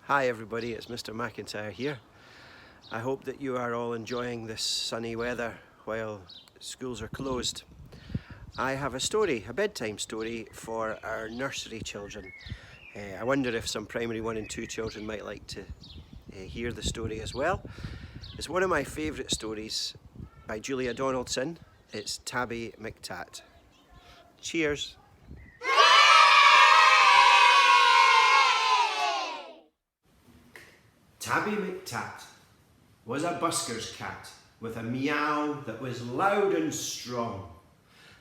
Hi everybody, it's Mr. McIntyre here. I hope that you are all enjoying this sunny weather while schools are closed. I have a story, a bedtime story for our nursery children. I wonder if some primary 1 and 2 children might like to hear the story as well. It's one of my favourite stories by Julia Donaldson. It's Tabby McTat. Cheers! Tabby McTat was a busker's cat with a meow that was loud and strong,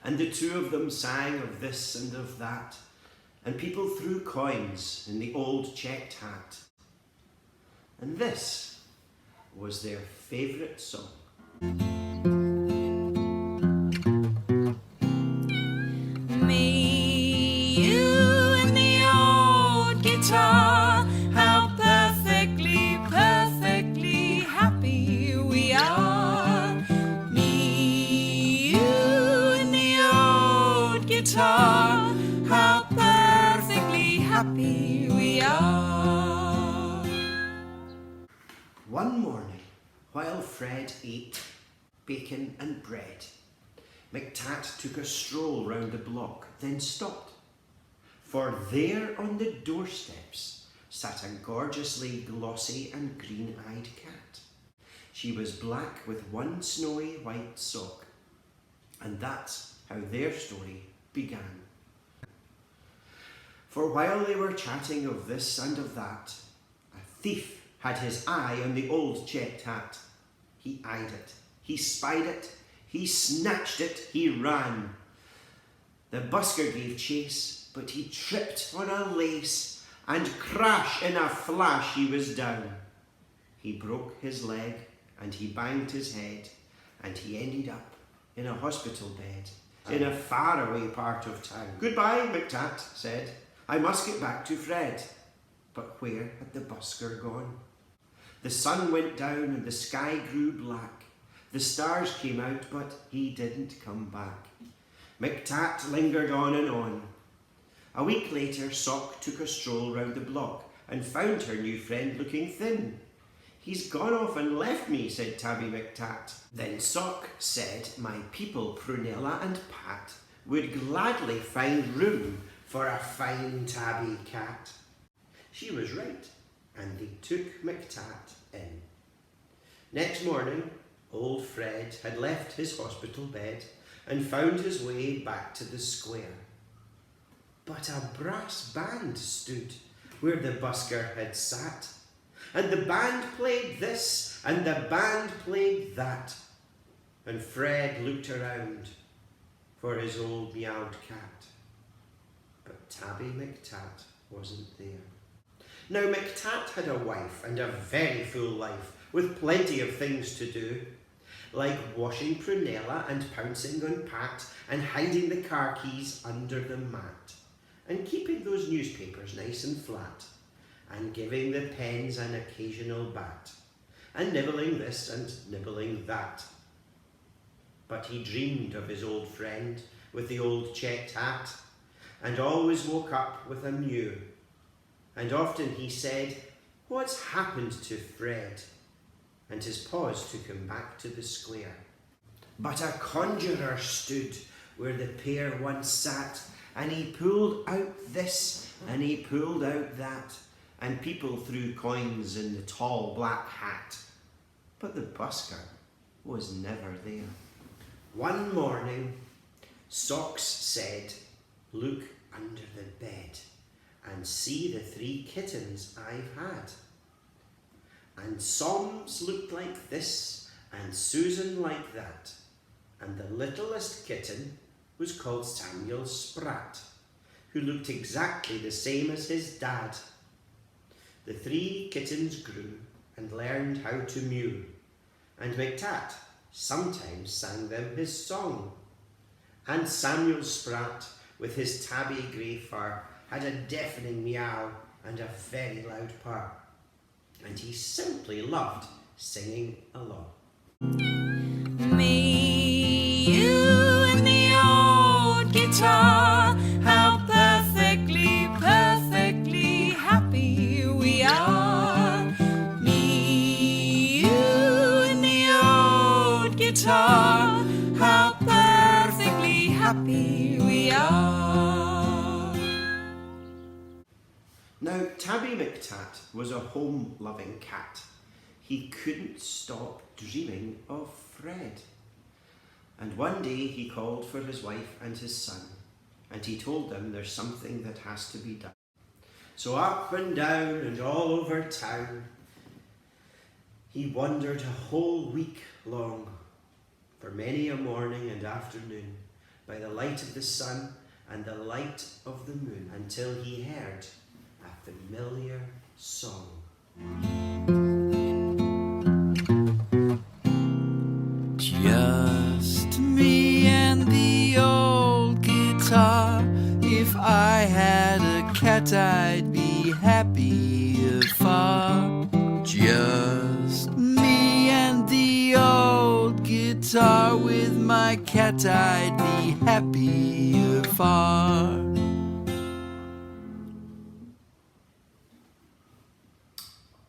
and the two of them sang of this and of that, and people threw coins in the old checked hat. And this was their favourite song. Me, you and the old guitar, how perfectly happy we are. Me, you and the old guitar, how perfectly happy we are. One morning, while Fred ate bacon and bread, McTat took a stroll round the block, then stopped. For there on the doorsteps sat a gorgeously glossy and green-eyed cat. She was black with one snowy white sock, and that's how their story began. For while they were chatting of this and of that, a thief had his eye on the old checked hat. He eyed it, he spied it, he snatched it, he ran. The busker gave chase, but he tripped on a lace, and crash in a flash he was down. He broke his leg, and he banged his head, and he ended up in a hospital bed in a faraway part of town. "Goodbye," McTat said. "I must get back to Fred." But where had the busker gone? The sun went down and the sky grew black. The stars came out, but he didn't come back. McTat lingered on and on. A week later, Sock took a stroll round the block and found her new friend looking thin. "He's gone off and left me," said Tabby McTat. Then Sock said my people Prunella and Pat would gladly find room for a fine tabby cat. She was right, and they took McTat in. Next morning, old Fred had left his hospital bed and found his way back to the square. But a brass band stood where the busker had sat, and the band played this and the band played that, and Fred looked around for his old meowed cat. But Tabby McTat wasn't there. Now McTat had a wife and a very full life with plenty of things to do, like washing Prunella and pouncing on Pat and hiding the car keys under the mat and keeping those newspapers nice and flat and giving the pens an occasional bat and nibbling this and nibbling that. But he dreamed of his old friend with the old checked hat and always woke up with a mew. And often he said, "What's happened to Fred?" And his paws took him back to the square. But a conjurer stood where the pair once sat, and he pulled out this and he pulled out that, and people threw coins in the tall black hat. But the busker was never there. One morning, Socks said, "Look under the bed and see the 3 kittens I've had. And Soms looked like this, and Susan like that, and the littlest kitten was called Samuel Sprat, who looked exactly the same as his dad. The 3 kittens grew and learned how to mew, and McTat sometimes sang them his song. And Samuel Sprat, with his tabby grey fur, had a deafening meow and a very loud purr, and he simply loved singing along." Me, you and the old guitar, how perfectly happy we are. McTat was a home-loving cat. He couldn't stop dreaming of Fred. And one day he called for his wife and his son, and he told them there's something that has to be done. So up and down and all over town, he wandered a whole week long, for many a morning and afternoon, by the light of the sun and the light of the moon, until he heard a familiar song. Just me and the old guitar. If I had a cat, I'd be happier far. Just me and the old guitar. With my cat, I'd be happier far.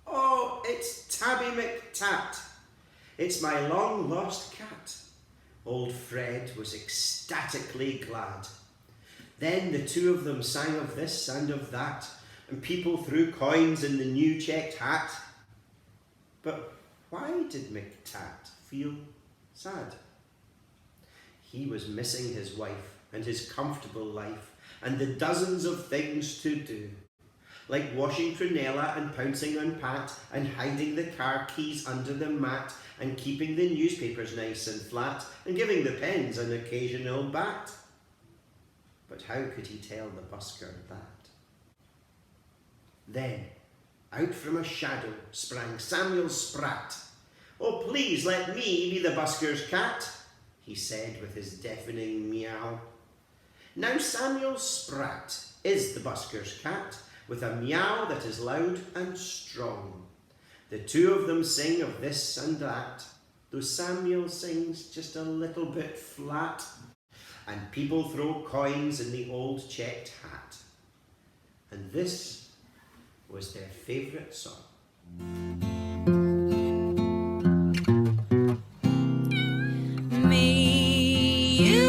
Oh, it's Tabby McTat. It's my long-lost cat. Old Fred was ecstatically glad. Then the two of them sang of this and of that, and people threw coins in the new checked hat. But why did McTat feel sad? He was missing his wife and his comfortable life and the dozens of things to do, like washing Prunella and pouncing on Pat and hiding the car keys under the mat and keeping the newspapers nice and flat and giving the pens an occasional bat. But how could he tell the busker that? Then, out from a shadow sprang Samuel Spratt. "Oh, please let me be the busker's cat," he said with his deafening meow. Now Samuel Spratt is the busker's cat, with a meow that is loud and strong. The two of them sing of this and that, though Samuel sings just a little bit flat, and people throw coins in the old checked hat. And this was their favourite song. Me, you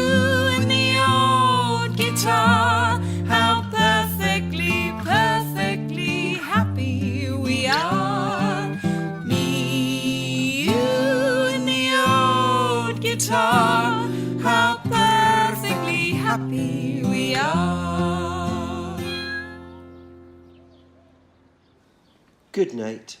and the old guitar, how perfectly, perfectly happy we are. Me, you and the old guitar, how perfectly happy we are. Good night.